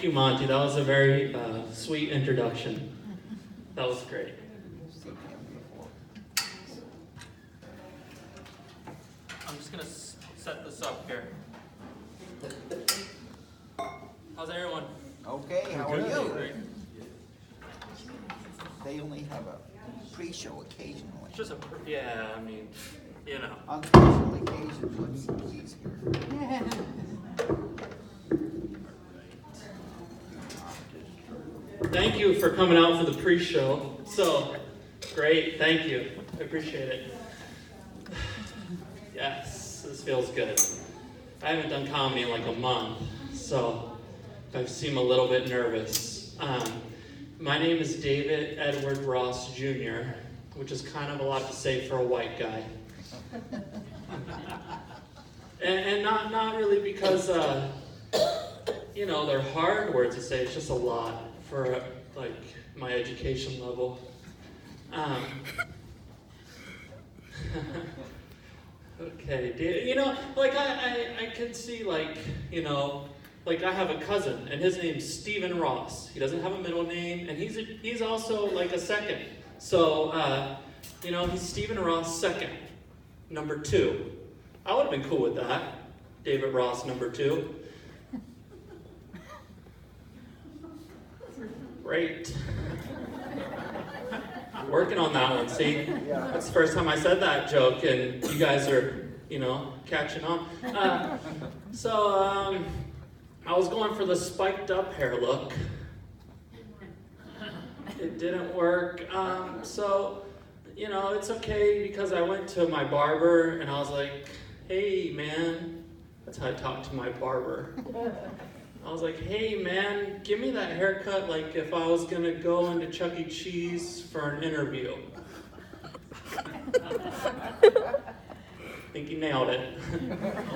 Thank you, Monty. That was a very sweet introduction. That was great. I'm just going to set this up here. How's everyone? Okay, how are you? Great. They only have a pre-show occasionally. It's just yeah, I mean, you know. On special occasions, it's easier. Thank you for coming out for the pre-show. So, great, thank you. I appreciate it. Yes, this feels good. I haven't done comedy in like a month, so I seem a little bit nervous. My name is David Edward Ross Jr., which is kind of a lot to say for a white guy. and not really because, you know, they're hard words to say. It's just a lot for, like, my education level. Okay, you know, like, I could see, like, you know, like, I have a cousin, and his name's Stephen Ross. He doesn't have a middle name, and he's also, like, a second. So, you know, he's Stephen Ross second, number 2. I would have been cool with that. David Ross, number 2. Great. Working on that one, see? That's the first time I said that joke, and you guys are, you know, catching on. I was going for the spiked up hair look. It didn't work. So, you know, it's okay because I went to my barber and I was like, hey, man. That's how I talk to my barber. I was like, hey, man, give me that haircut like if I was going to go into Chuck E. Cheese for an interview. I think he nailed it.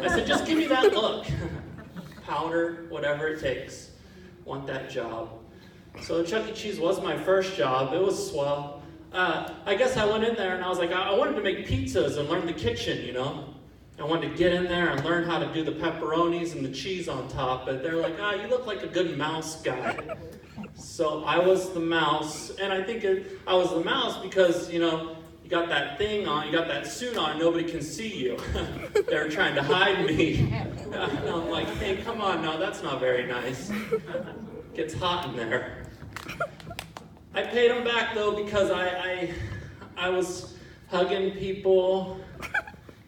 I said, just give me that look. Powder, whatever it takes. Want that job. So Chuck E. Cheese was my first job. It was swell. I guess I went in there and I was like, I wanted to make pizzas and learn the kitchen, you know. I wanted to get in there and learn how to do the pepperonis and the cheese on top. But they're like, you look like a good mouse guy. So I was the mouse. And I think I was the mouse because, you know, you got that thing on, you got that suit on, nobody can see you. They're trying to hide me. And I'm like, hey, come on, no, that's not very nice. Gets hot in there. I paid them back though because I was hugging people.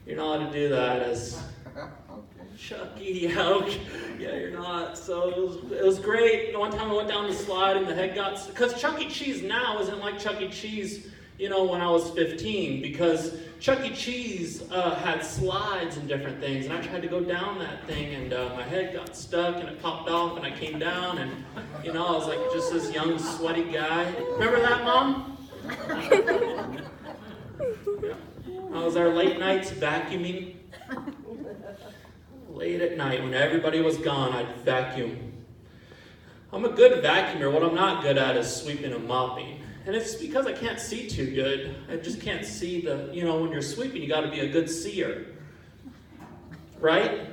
You're not allowed to do that as Chucky. Yeah, you're not. So it was great. One time I went down the slide and the head got, because Chuck E. Cheese now isn't like Chuck E. Cheese, you know, when I was 15, because Chuck E. Cheese had slides and different things, and I tried to go down that thing, and my head got stuck, and it popped off, and I came down, and, you know, I was like just this young, sweaty guy. Remember that, Mom? Yeah. I was there late nights vacuuming. Late at night, when everybody was gone, I'd vacuum. I'm a good vacuumer. What I'm not good at is sweeping and mopping. And it's because I can't see too good. I just can't see you know, when you're sweeping, you got to be a good seer. Right?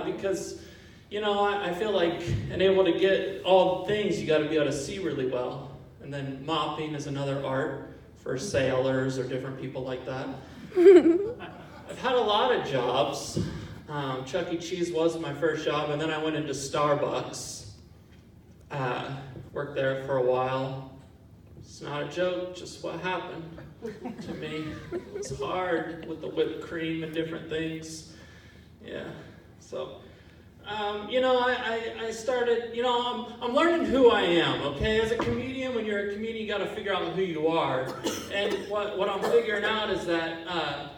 Because, you know, I feel like, and able to get all things, you got to be able to see really well. And then mopping is another art for sailors or different people like that. I've had a lot of jobs. Chuck E. Cheese was my first job, and then I went into Starbucks. Worked there for a while. It's not a joke, just what happened to me. It's hard with the whipped cream and different things. Yeah, so, you know, I started, you know, I'm learning who I am, okay? As a comedian, when you're a comedian, you got to figure out who you are. And what I'm figuring out is that,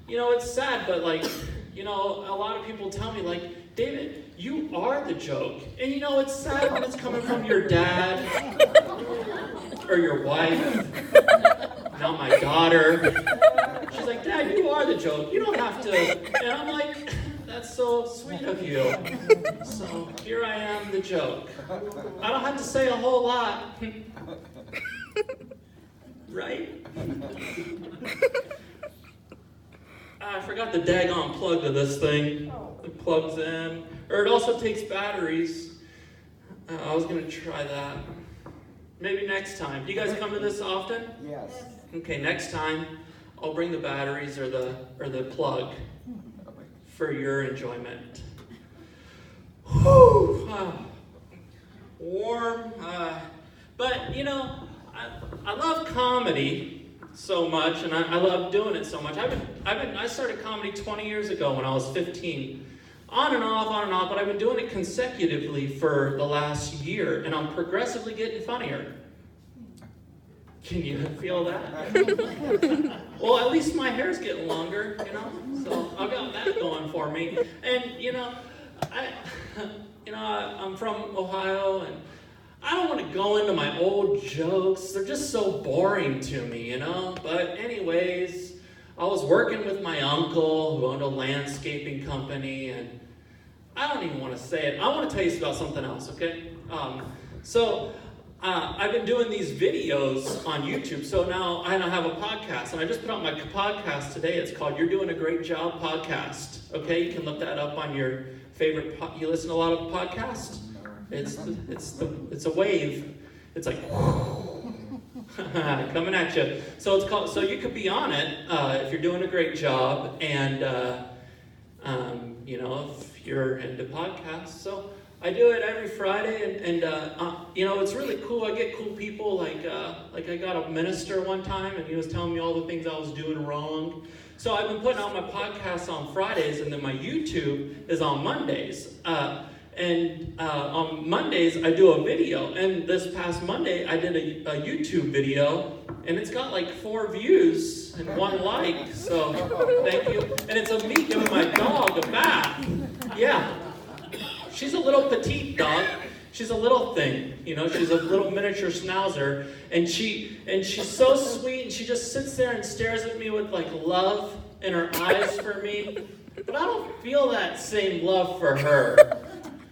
you know, it's sad, but, like, you know, a lot of people tell me, like, David, you are the joke. And, you know, it's sad when it's coming from your dad or your wife, now my daughter. She's like, Dad, you are the joke. You don't have to. And I'm like, that's so sweet of you. So here I am, the joke. I don't have to say a whole lot. Right? I forgot the daggone plug to this thing. It plugs in. Or it also takes batteries. I was going to try that. Maybe next time. Do you guys come to this often? Yes. Okay, next time I'll bring the batteries or the plug for your enjoyment. Whew. Warm. But you know, I love comedy so much, and I love doing it so much. I started comedy 20 years ago when I was 15. On and off, but I've been doing it consecutively for the last year, and I'm progressively getting funnier. Can you feel that? Well, at least my hair's getting longer, you know, so I've got that going for me. And, you know, I'm from Ohio, and I don't want to go into my old jokes. They're just so boring to me, you know. But anyways, I was working with my uncle who owned a landscaping company, and I don't even want to say it. I want to tell you about something else, okay? I've been doing these videos on YouTube, so now I have a podcast, and I just put out my podcast today. It's called You're Doing a Great Job Podcast, okay? You can look that up on your favorite, you listen to a lot of podcasts? It's a wave. It's like, coming at you. So it's called, so you could be on it if you're doing a great job, and you know, if you're into podcasts. So I do it every Friday, and you know, it's really cool. I get cool people, like I got a minister one time, and he was telling me all the things I was doing wrong. So I've been putting out my podcasts on Fridays, and then my YouTube is on Mondays. And on Mondays, I do a video. And this past Monday, I did a YouTube video, and it's got like 4 views and 1 like. So thank you. And it's of me giving my dog a bath. Yeah. She's a little petite dog. She's a little thing, you know. She's a little miniature schnauzer, and she's so sweet. And she just sits there and stares at me with like love in her eyes for me. But I don't feel that same love for her.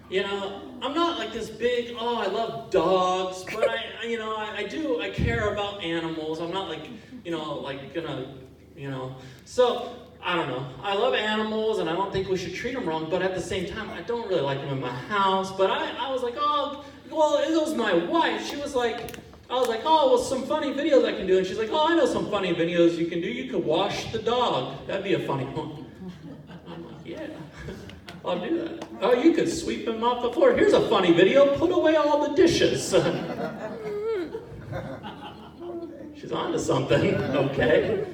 You know, I'm not like this big, oh, I love dogs, but I care about animals. I'm not like, you know, like gonna, you know. So, I don't know. I love animals, and I don't think we should treat them wrong, but at the same time, I don't really like them in my house. But I was like, oh, well, it was my wife. She was like, I was like, oh, well, some funny videos I can do. And she's like, oh, I know some funny videos you can do. You could wash the dog. That'd be a funny one. I'm like, yeah. I'll do that. Oh, you could sweep him off the floor. Here's a funny video. Put away all the dishes. She's on to something, okay?